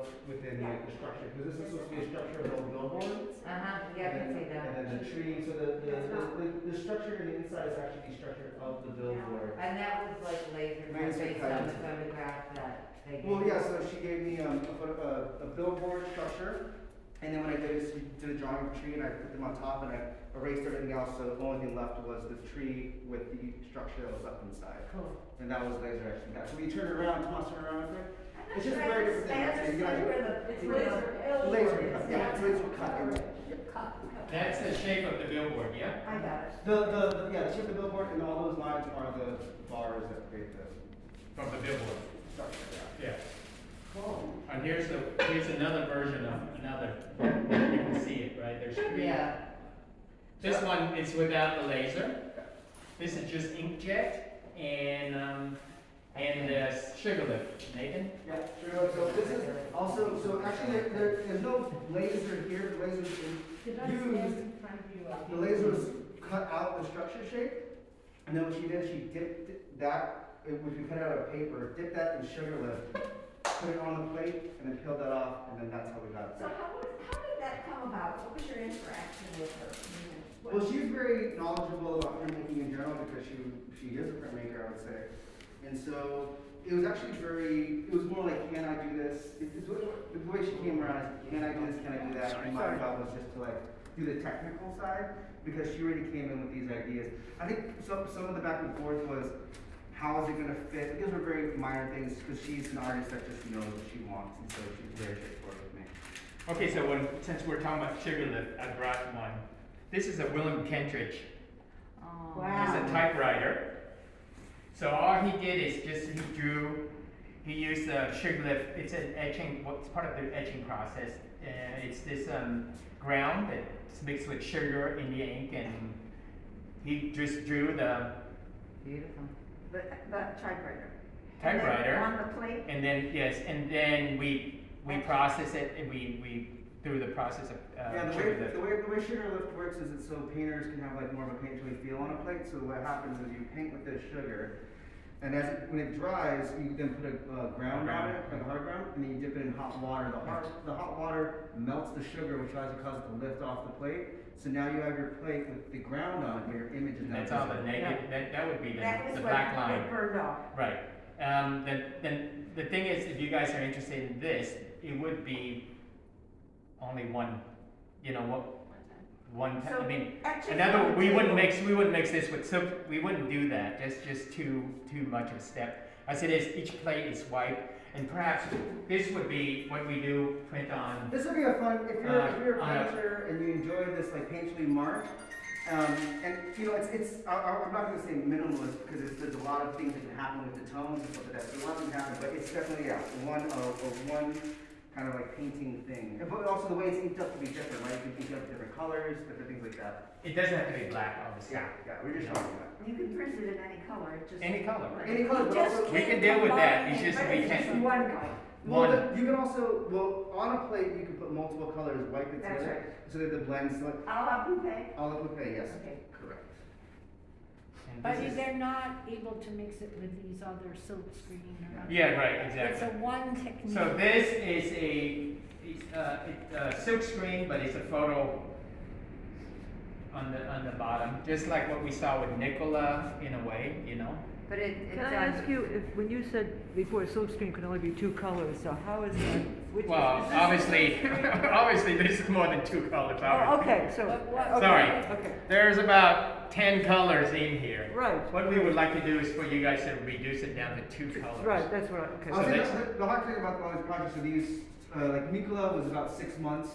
look within the structure, because this is supposed to be a structure of an old billboard. Yeah, I can see that. And then the tree, so the structure in the inside is actually the structure of the billboard. And that was like laser based on the photograph that they gave. Well, yeah, so she gave me a billboard structure, and then when I did it, she did a drawing of a tree, and I put them on top, and I erased everything else, so the only thing left was the tree with the structure that was up inside. Cool. And that was laser etching. So when you turn it around, Tomas, turn around right there. It's just a very different thing. It's laser. Laser cut, yeah, it's laser cut. That's the shape of the billboard, yeah? I got it. The shape of the billboard, and all those lines are the bars that create the From the billboard. structure, Yeah. Cool. And here's another version of another. You can see it, right? There's three. Yeah. This one is without the laser. This is just inkjet and sugar lift. Nathan? Yeah, sure. So this is also, so actually there's no laser here. The laser is used. The laser was cut out the structure shape, and then what she did, she dipped that, which we cut out of paper, dipped that in sugar lift, put it on the plate, and then peeled that off, and then that's how we got it. So how did that come about? What was your interaction with her? Well, she's very knowledgeable about printmaking in general because she is a printmaker, I would say. And so it was actually it was more like, can I do this? The way she came around is, can I do this, can I do that? And my job was just to like do the technical side because she already came in with these ideas. I think some of the back and forth was, how is it going to fit? These were very minor things because she's an artist that just knows what she wants, and so she's very straightforward with me. Okay, so since we're talking about sugar lift, I brought one. This is a Willem Kentridge. Oh. He's a typewriter. So all he did is just he used the sugar lift. It's an etching, it's part of the etching process. It's this ground that's mixed with sugar in the ink, and he just drew the Beautiful. The typewriter. typewriter. On the plate? And then we process it, and we do the process of Yeah, sugar lift. the way sugar lift works is it's so painters can have like more of a painterly feel on a plate. So what happens is you paint with this sugar, and when it dries, you then put a ground on it, like a hard ground, and then you dip it in hot water. The hot water melts the sugar, which tries to cause it to lift off the plate. So now you have your plate with the ground on it, but your image is not That's all the visible. negative. That would be That the was black what line. burned off. Right. Then the thing is, if you guys are interested in this, it would be only one. You know what? One. So I mean, etching another. on the We wouldn't table. mix this with soap. We wouldn't do that. That's just too much of a step. As it is, each plate is white, and perhaps this would be what we do. Print on. This would be a fun if you're a on a- painter and you enjoy this like painterly mark. And you know, I'm not going to say minimalist because there's a lot of things that can happen with the tones and stuff like that. So a lot can happen, but it's definitely one kind of like painting thing. But also the way it's inked up can be different, right? You can ink up different colors, different things like that. It doesn't have to be black, obviously. Yeah, we're just talking about You can print it in any color, it just. Any color. any color, but also We can deal with that. It's just But we it's just can't. one color. you can also on a plate you can put multiple colors wiped That's together, right. so that the blends like A la bouquet? all of okay, yes, Okay. correct. And But this is- they're not able to mix it with these other silk screen or. Yeah, right, It's exactly. a one technique. So this is a silk screen, but it's a photo on the bottom, just like what we saw with Nicola in a way, you know. But it's Can I ask you, if, when you said before silkscreen could only be two colors, so how is that? Which Well, obviously this is more than two colors. Oh, obviously. okay, so, But what- okay, Sorry. okay, There's about 10 colors in here. right, What we would like to do is for you guys to reduce it down to two colors. right, that's what, okay. I'll say that's- the hard thing about all these projects are these, like Nicola was about 6 months.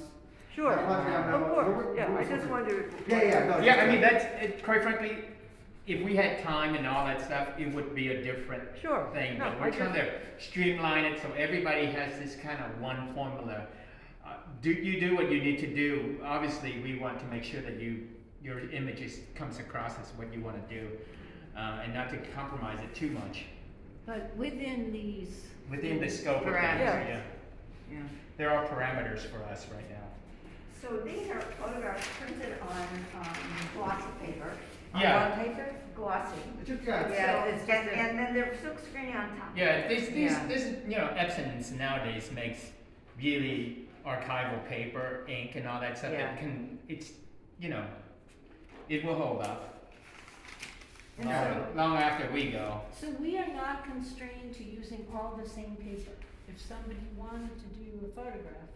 Sure, That project I'm now- of course, we're- yeah, we're I just sort of- wondered. Yeah, no, Yeah, I mean, quite frankly, if we had time and all that stuff, it would be a different Sure, thing. no, But I we're trying just, to streamline it so everybody has this kind of one formula. You do what you need to do. Obviously, we want to make sure that your image comes across as what you want to do, and not to compromise it too much But within these. within the scope of things. Parameters. Yeah, Yeah. there are parameters for us right now. So these are photographs printed on glossy paper. Yeah. On what paper? Glossy. It's just, yeah, it's- Yeah, it's just And then they're silk screening on top. Yeah, this Yeah. you know, Epson nowadays makes really archival paper, ink and all that stuff, Yeah. that can, it's, you know, it will hold up. And Long after we go. So we are not constrained to using all the same paper. If somebody wanted to do a photograph,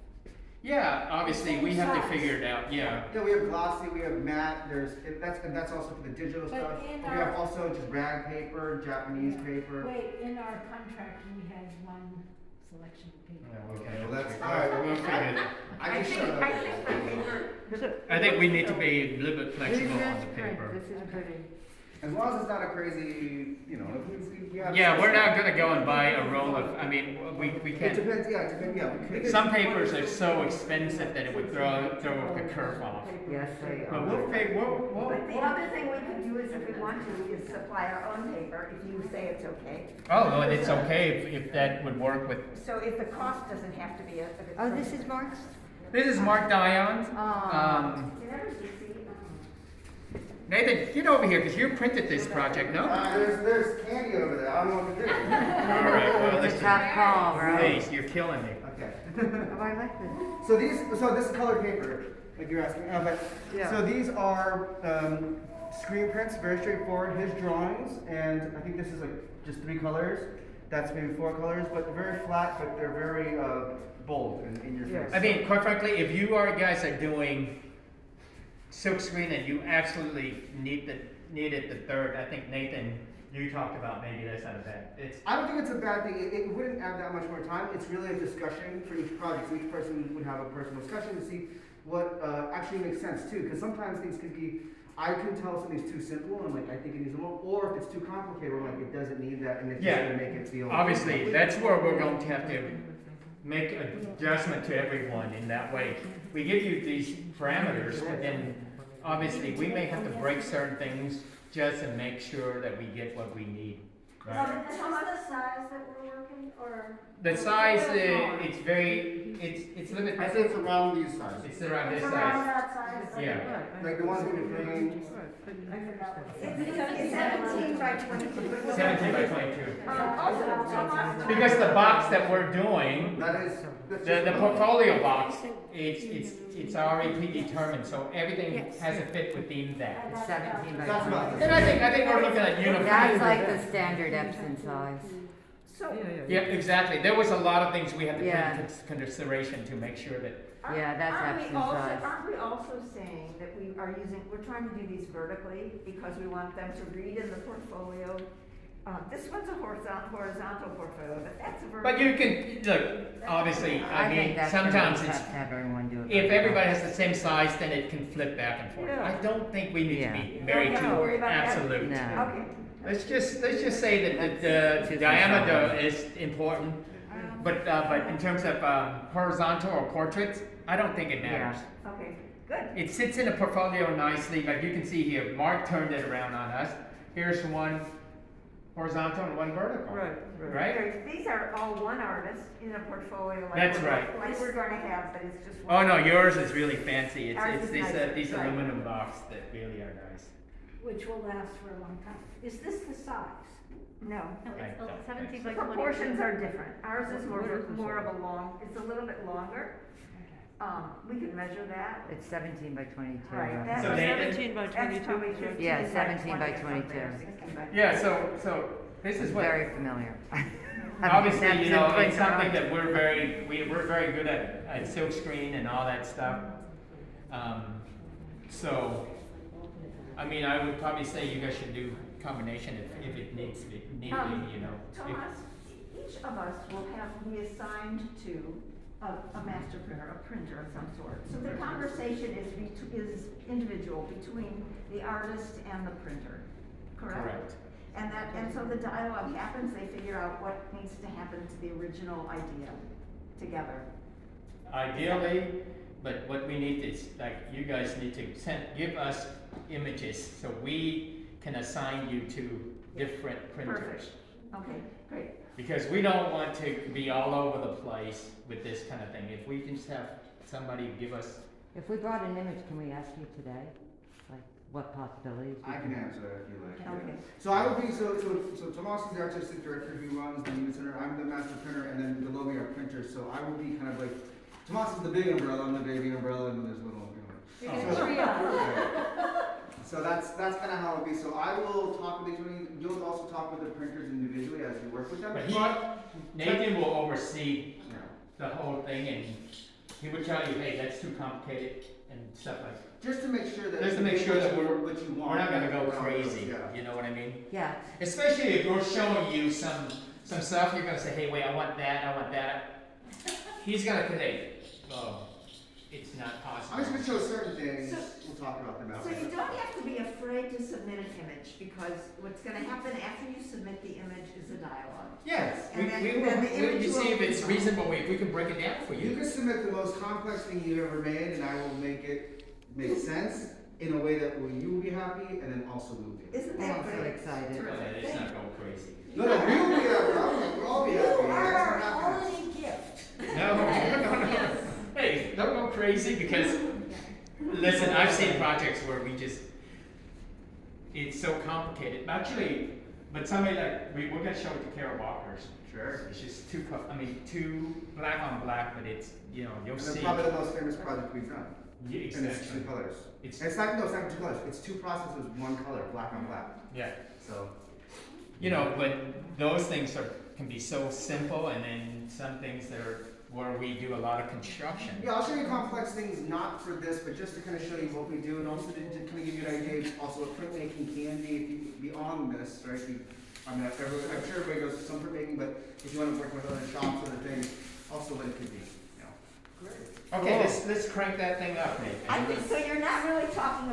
Yeah, obviously, we have to Size. figure it out, yeah. Yeah, we have glossy, we have matte, and that's also for the digital But stuff. in We have our- also just rag paper, Japanese Yeah. paper. wait, in our contract, we had one selection of paper. Okay, well, that's, All right, we'll figure it out. I can shut up. I think my favorite, I think we need to be a little bit flexible on the This is print, paper. this is pretty. As long as it's not a crazy, you know, if we have. Yeah, we're not gonna go and buy a roll of, I mean, we It can't. depends, yeah, it depends, yeah. we could- Some papers are so expensive that it would throw the curve off. Yes, they But are. but the other thing we could do is, if we want to, is supply our own paper, if you say it's okay. Oh, well, it's okay if that would work with, So if the cost doesn't have to be a. if it's- Oh, this is Mark's? this is Mark Dion. Oh. You never see. Nathan, get over here, because you printed this project, no? All There's candy over there, I don't know what to do. right, well, It's a listen, tough call, right? please, you're killing me. Okay. Oh, I like this. So this is colored paper, like you're asking, Yeah. so these are, screen prints, very straightforward, his drawings, and I think this is like just 3 colors, that's maybe 4 colors, but they're very flat, but they're very, bold in your Yes. face. I mean, quite frankly, if you guys are doing silk screen and you absolutely needed the third, I think Nathan, you talked about maybe that's not a bad, it's, I don't think it's a bad thing. It wouldn't add that much more time. It's really a discussion for each project. So each person would have a personal discussion to see what actually makes sense too. Because sometimes things could be, I can tell something's too simple and like I think it needs more, or if it's too complicated, I'm like it doesn't need that, and it's just Yeah. gonna make it feel. obviously, that's where we're going to have to make an adjustment to everyone in that way. We give you these parameters, but then obviously we may have to break certain things just to make sure that we get what we need. Right? Is this the size that we're working, or? The size, it's very, it's a little bit, I say it's around these sizes. it's around this It's around size. that size? Yeah. Like the ones that we're playing. It's 17 by 22. 17 by 22. Also, Tomas. Because the box that we're doing, That is. the portfolio box, it's already predetermined, so everything has to fit within that. It's 17 by That's about 20. And I think we're looking at uniform. That's like the standard Epson size. So, Yeah, exactly. There was a lot of things we had to Yeah. take into consideration to make sure that, Yeah, that's Epson size. aren't we also saying that we're trying to do these vertically because we want them to read in the portfolio? This one's a horizontal portfolio, but that's a vertical. but you can, look, obviously, I mean, think that's sometimes gonna it's, have to have everyone do it. if everybody has the same size, then it can flip back and forth. Yeah. I don't think we need to be Yeah. married Don't worry to about that. absolute. No. Okay. Let's just say that That's the just diameter a is important, but in terms of horizontal or portraits, I don't think it matters. Okay, good. It sits in a portfolio nicely, like you can see here, Mark turned it around on us. Here's one horizontal and one vertical. Right? These are all one artist in a portfolio like That's we're- right. Like we're gonna have, but it's just Oh one. no, yours is really fancy. Ours It's is these nicer, these right. aluminum box that really are nice. Which will last for a long time. Is this the size? No. No, I it's don't 17 think by The 22. proportions are different. Ours is What is this more one? of a long, it's a little bit longer. We can measure that. It's 17 by 22. Right, roughly. that's So Nathan- 17 by That's probably 15 Yeah, by 17 by 20 or something, or 22. 16 by Yeah, so this is what, Very familiar. obviously, you know, Epson it's something printer. that we're very good at silk screen and all that stuff. So, I mean, I would probably say you guys should do combination if it needs to be, you know. If- Thomas, each of us will be assigned to a master printer, a printer of some sort. So the conversation is individual between the artist and the printer, correct? Correct. And so the dialogue happens, they figure out what needs to happen to the original idea together. Ideally, but what we need is, like, you guys need to give us images so we can assign you to different printers. Perfect. Okay, great. Because we don't want to be all over the place with this kind of thing. If we can just have somebody give us, If we brought an image, can we ask you today? Like, what possibilities? we I can answer that if you like. yeah. Okay. So I would be, so Tomas is the artistic director who runs the unit center, I'm the master printer, and then below me are printers, so so I will be kind of like, Tomas is the big umbrella, I'm the baby umbrella, and there's little, You're Oh. gonna So- trio. So that's kind of how it'll be. So I will talk with each one. You'll also talk with the printers individually as you work with them. But Nathan will oversee Yeah. the whole thing, and he would tell you, hey, that's too complicated, and stuff like that. Just to make sure that Just to make sure that what you want. We're not gonna go What else, crazy, Yeah. you know what I mean? Yeah, Especially if we're showing you some stuff, you're gonna say, hey, wait, I want that. He's gonna say, oh, it's not possible. I'm just gonna show certain things. So- We'll talk about them so after. you don't have to be afraid to submit an image, because what's gonna happen after you submit the image is a dialogue. Yes, we And then- will, then the we image will see if will it's become- reasonable, if we can break it down for You you. can submit the most complex thing you've ever made, and I will make it make sense in a way that you will be happy, and then also we will be. Isn't Oh, that I'm so great? excited. Terrific. Let's not go crazy. No, we will be happy. We'll all be happy. You That's are what our happens. only gift. No. Hey, don't go crazy, because, listen, I've seen projects where it's so complicated, actually, but somebody like, we're gonna show it to Kara Walker's. Sure. It's just too black on black, but it's, you'll And see. then probably the most famous project we've done. Yeah, And it's two exactly. colors. It's, It's not two colors. It's two processes, one color, black on black. yeah, So. but those things can be so simple, and then some things that are where we do a lot of construction. Yeah, I'll show you complex things, not for this, but just to kind of show you what we do, and also to kind of give you an idea of also what printmaking can be if you beyond this, right? I'm sure everybody goes to some printmaking, but if you want to work with other shops, other things, also what it could be. You know. Great. Okay, let's crank that thing up, Nathan. I think, so you're not really talking